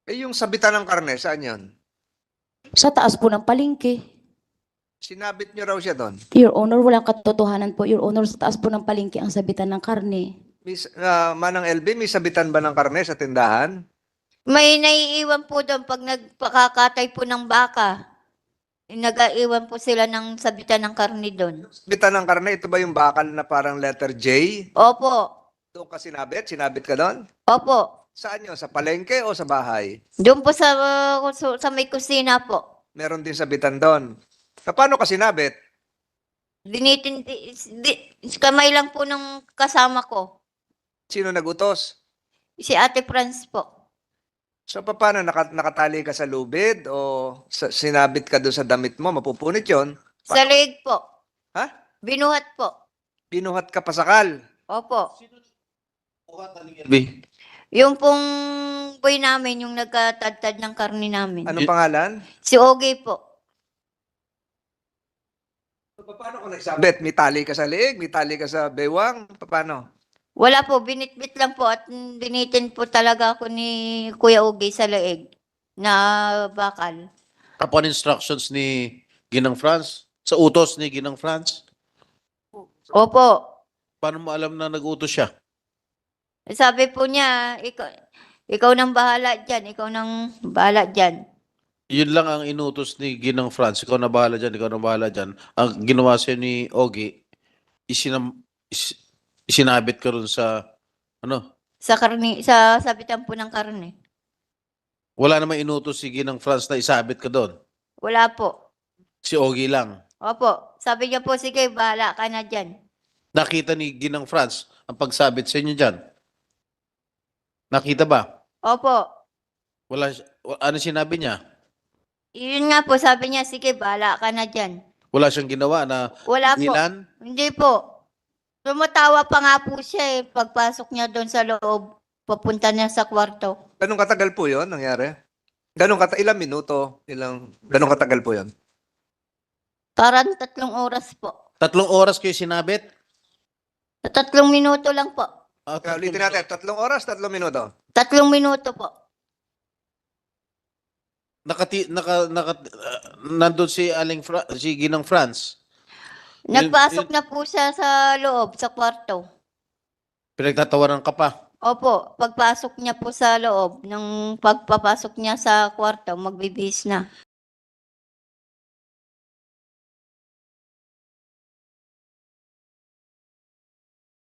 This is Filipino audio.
Eh, yung sabitan ng karne, saan yun? Sa taas po ng palengke. Sinabit nyo raw siya doon. Your Honor, walang katotohanan po. Your Honor, sa taas po ng palengke ang sabitan ng karne. Manang LB, may sabitan ba ng karne sa tindahan? May naiiwan po doon pag nagpakakatay po ng baka. Nag-aiwan po sila ng sabitan ng karne doon. Sabitan ng karne, ito ba yung bakal na parang letter J? Opo. Doon ka sinabit? Sinabit ka doon? Opo. Saan yun? Sa palengke o sa bahay? Doon po sa may kusina po. Meron din sabitan doon. Paano ka sinabit? Kamay lang po ng kasama ko. Sino nagutos? Si Ate Franz po. So paano, nakatali ka sa lubid o sinabit ka doon sa damit mo, mapupunit yon? Sa leeg po. Ha? Binuhat po. Binuhat ka pasakal. Opo. LB. Yung pong boy namin, yung nagkatadtad ng karne namin. Anong pangalan? Si Ogie po. So, paano ka nagsabit? May tali ka sa leeg? May tali ka sa bewang? Paano? Wala po, binitbit lang po at binitin po talaga ako ni Kuya Ogie sa leeg na bakal. Upon instructions ni Ginang Franz? Sa utos ni Ginang Franz? Opo. Paano mo alam na nag-utos siya? Sabi po niya, ikaw nang bahala dyan, ikaw nang bahala dyan. Yun lang ang inutos ni Ginang Franz. Ikaw na bahala dyan, ikaw na bahala dyan. Ang ginawa sa'yo ni Ogie, isinabit ka ron sa, ano, Sa karne, sa sabitan po ng karne. wala namang inutos si Ginang Franz na isabit ka doon. Wala po. Si Ogie lang. Opo. Sabi niya po, sige, bahala ka na dyan. Nakita ni Ginang Franz ang pagsabit sa inyo dyan. Nakita ba? Opo. Ano sinabi niya? Yun nga po, sabi niya, sige, bahala ka na dyan. Wala siyang ginawa na Wala po. nilan? Hindi po. Tumatawa pa nga po siya pagpasok niya doon sa loob. Papunta niya sa kwarto. Ganong katagal po yon nangyari? Ilang minuto? Ganong katagal po yon? Parang 3 oras po. 3 oras kayo sinabit? 3 minuto lang po. Ulitin natin, 3 oras, 3 minuto. 3 minuto po. Nandun si si Ginang Franz. Nagpasok na po siya sa loob, sa kwarto. Pinagtatawaran ka pa. Opo, pagpasok niya po sa loob, pagpapasok niya sa kwarto, magbibihis na.